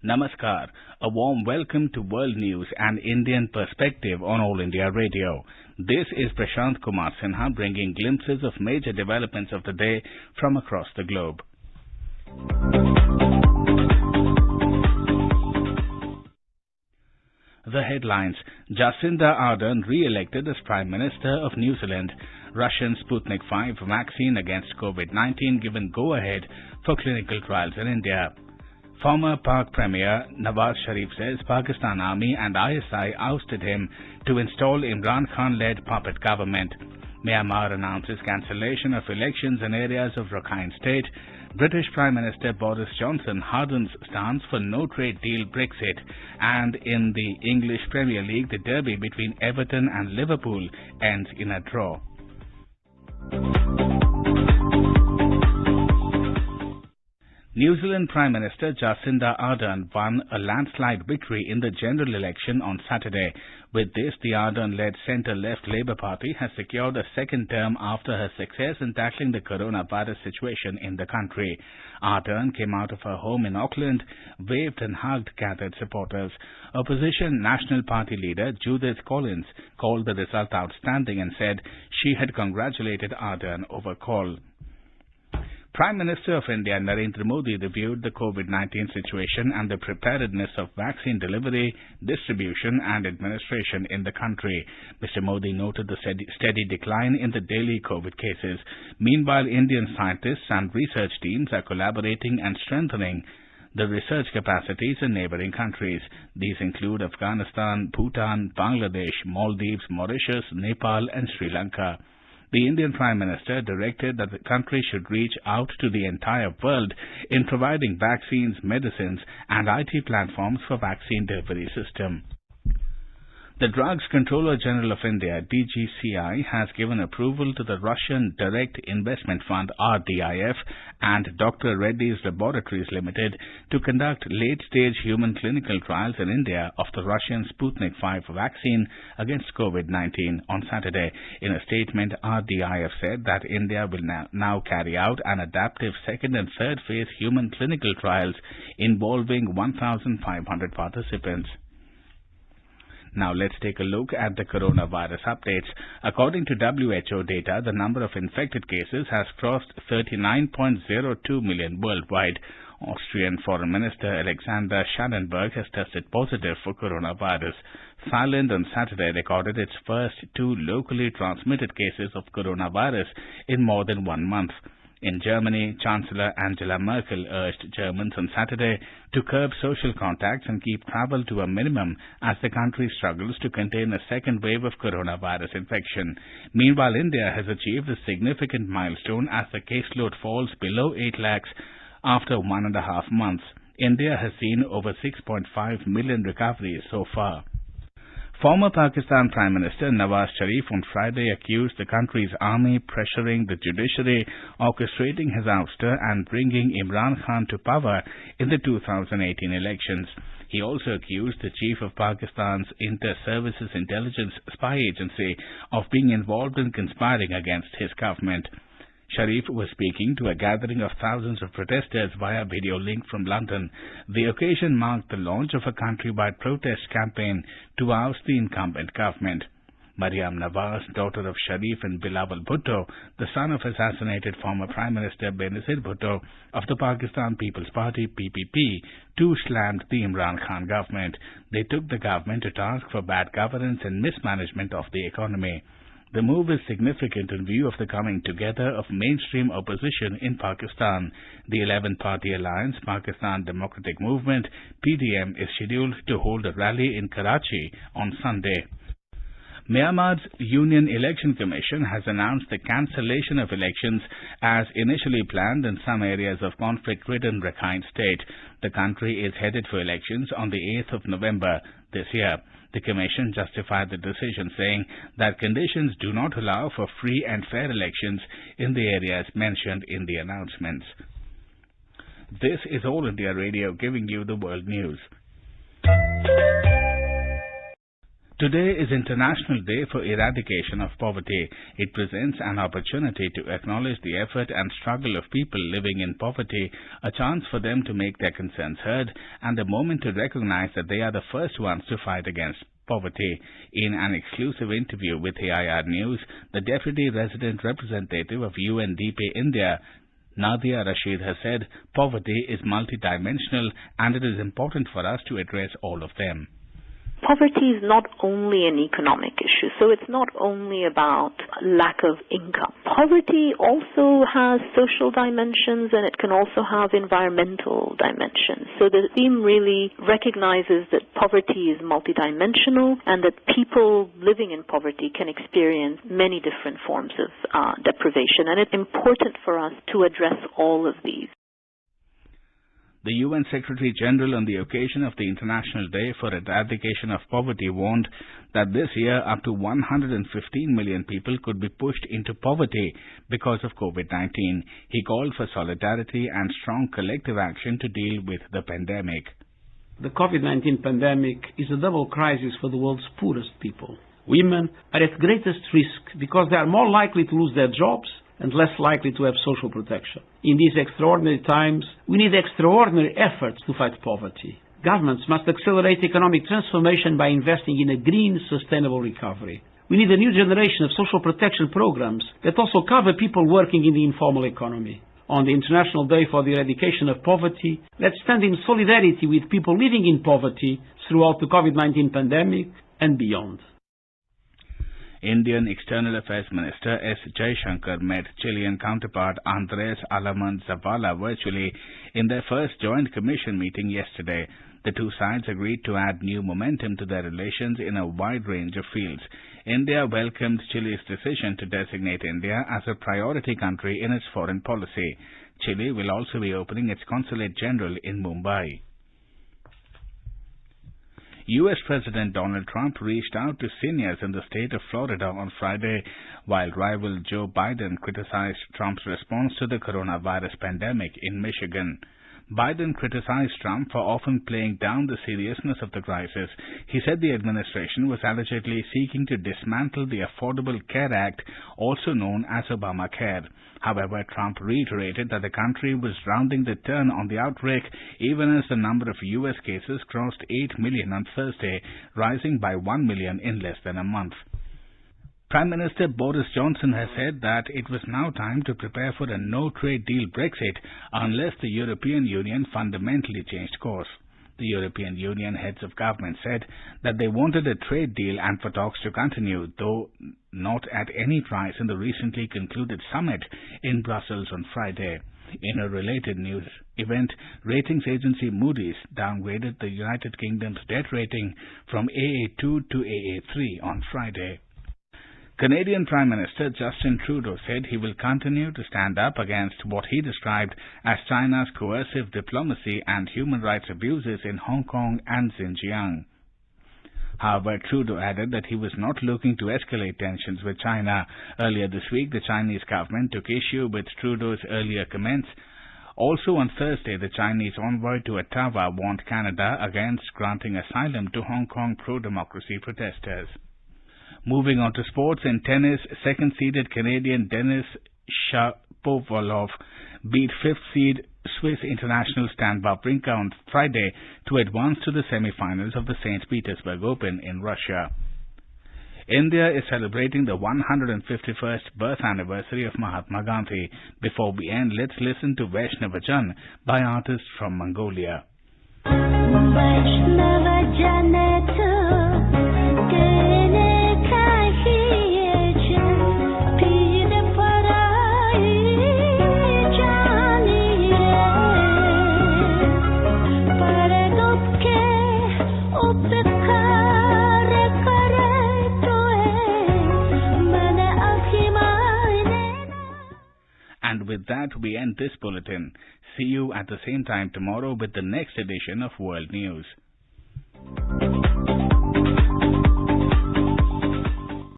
Namaskar. A warm welcome to World News and Indian Perspective on All India Radio. This is Prashant Kumar Sinha bringing glimpses of major developments of the day from across the globe. The headlines: Jacinda Ardern re-elected as Prime Minister of New Zealand. Russian Sputnik V vaccine against COVID-19 given go-ahead for clinical trials in India. Former Pak Premier Nawaz Sharif says Pakistan Army and ISI ousted him to install Imran Khan-led puppet government. Myanmar announces cancellation of elections in areas of Rakhine State. British Prime Minister Boris Johnson hardens stance for no trade deal Brexit. And in the English Premier League, the derby between Everton and Liverpool ends in a draw. New Zealand Prime Minister Jacinda Ardern won a landslide victory in the general election on Saturday. With this, the Ardern-led centre-left Labour Party has secured a second term after her success in tackling the coronavirus situation in the country. Ardern came out of her home in Auckland, waved and hugged gathered supporters. Opposition National Party leader Judith Collins called the result outstanding and said she had congratulated Ardern over call. Prime Minister of India Narendra Modi reviewed the COVID-19 situation and the preparedness of vaccine delivery, distribution and administration in the country. Mr. Modi noted the steady decline in the daily COVID cases. Meanwhile, Indian scientists and research teams are collaborating and strengthening the research capacities in neighboring countries. These include Afghanistan, Bhutan, Bangladesh, Maldives, Mauritius, Nepal and Sri Lanka. The Indian Prime Minister directed that the country should reach out to the entire world in providing vaccines, medicines and IT platforms for vaccine delivery system. The Drugs Controller General of India, DGCI, has given approval to the Russian Direct Investment Fund, RDIF, and Dr. Reddy's Laboratories Limited to conduct late-stage human clinical trials in India of the Russian Sputnik V vaccine against COVID-19 on Saturday. In a statement, RDIF said that India will now carry out an adaptive second and third phase human clinical trials involving 1,500 participants. Now let's take a look at the coronavirus updates. According to WHO data, the number of infected cases has crossed 39.02 million worldwide. Austrian Foreign Minister Alexander Schallenberg has tested positive for coronavirus. Thailand on Saturday recorded its first 2 locally transmitted cases of coronavirus in more than 1 month. In Germany, Chancellor Angela Merkel urged Germans on Saturday to curb social contacts and keep travel to a minimum as the country struggles to contain a second wave of coronavirus infection. Meanwhile, India has achieved a significant milestone as the caseload falls below 8 lakhs after 1.5 months. India has seen over 6.5 million recoveries so far. Former Pakistan Prime Minister Nawaz Sharif on Friday accused the country's army pressuring the judiciary, orchestrating his ouster and bringing Imran Khan to power in the 2018 elections. He also accused the chief of Pakistan's Inter-Services Intelligence Spy Agency of being involved in conspiring against his government. Sharif was speaking to a gathering of thousands of protesters via video link from London. The occasion marked the launch of a countrywide protest campaign to oust the incumbent government. Maryam Nawaz, daughter of Sharif and Bilawal Bhutto, the son of assassinated former Prime Minister Benazir Bhutto of the Pakistan People's Party (PPP), too slammed the Imran Khan government. They took the government to task for bad governance and mismanagement of the economy. The move is significant in view of the coming together of mainstream opposition in Pakistan. The 11-party alliance, Pakistan Democratic Movement, PDM, is scheduled to hold a rally in Karachi on Sunday. Myanmar's Union Election Commission has announced the cancellation of elections as initially planned in some areas of conflict-ridden Rakhine State. The country is headed for elections on the 8th of November this year. The Commission justified the decision saying that conditions do not allow for free and fair elections in the areas mentioned in the announcements. This is All India Radio giving you the world news. Today is International Day for Eradication of Poverty. It presents an opportunity to acknowledge the effort and struggle of people living in poverty, a chance for them to make their concerns heard, and a moment to recognize that they are the first ones to fight against poverty. In an exclusive interview with AIR News, the Deputy Resident Representative of UNDP India, Nadia Rashid, has said poverty is multidimensional and it is important for us to address all of them. Poverty is not only an economic issue, so it's not only about lack of income. Poverty also has social dimensions and it can also have environmental dimensions. So the theme really recognizes that poverty is multidimensional and that people living in poverty can experience many different forms of deprivation, and it's important for us to address all of these. The UN Secretary-General, on the occasion of the International Day for Eradication of Poverty, warned that this year up to 115 million people could be pushed into poverty because of COVID-19. He called for solidarity and strong collective action to deal with the pandemic. The COVID-19 pandemic is a double crisis for the world's poorest people. Women are at greatest risk because they are more likely to lose their jobs and less likely to have social protection. In these extraordinary times, we need extraordinary efforts to fight poverty. Governments must accelerate economic transformation by investing in a green, sustainable recovery. We need a new generation of social protection programs that also cover people working in the informal economy. On the International Day for the Eradication of Poverty, let's stand in solidarity with people living in poverty throughout the COVID-19 pandemic and beyond. Indian External Affairs Minister S. Jaishankar met Chilean counterpart Andres Alamán Zavala virtually in their first joint commission meeting yesterday. The two sides agreed to add new momentum to their relations in a wide range of fields. India welcomed Chile's decision to designate India as a priority country in its foreign policy. Chile will also be opening its consulate general in Mumbai. U.S. President Donald Trump reached out to seniors in the state of Florida on Friday, while rival Joe Biden criticized Trump's response to the coronavirus pandemic in Michigan. Biden criticized Trump for often playing down the seriousness of the crisis. He said the administration was allegedly seeking to dismantle the Affordable Care Act, also known as Obamacare. However, Trump reiterated that the country was rounding the turn on the outbreak, even as the number of U.S. cases crossed 8 million on Thursday, rising by 1 million in less than a month. Prime Minister Boris Johnson has said that it was now time to prepare for a no-trade deal Brexit unless the European Union fundamentally changed course. The European Union heads of government said that they wanted a trade deal and for talks to continue, though not at any price, in the recently concluded summit in Brussels on Friday. In a related news event, ratings agency Moody's downgraded the United Kingdom's debt rating from AA2 to AA3 on Friday. Canadian Prime Minister Justin Trudeau said he will continue to stand up against what he described as China's coercive diplomacy and human rights abuses in Hong Kong and Xinjiang. However, Trudeau added that he was not looking to escalate tensions with China. Earlier this week, the Chinese government took issue with Trudeau's earlier comments. Also on Thursday, the Chinese envoy to Ottawa warned Canada against granting asylum to Hong Kong pro-democracy protesters. Moving on to sports, in tennis, second-seeded Canadian Denis Shapovalov beat fifth-seed Swiss international Stan Wawrinka on Friday to advance to the semi-finals of the St. Petersburg Open in Russia. India is celebrating the 151st birth anniversary of Mahatma Gandhi. Before we end, let's listen to Vaishnava Jan by artists from Mongolia. And with that, we end this bulletin. See you at the same time tomorrow with the next edition of World News.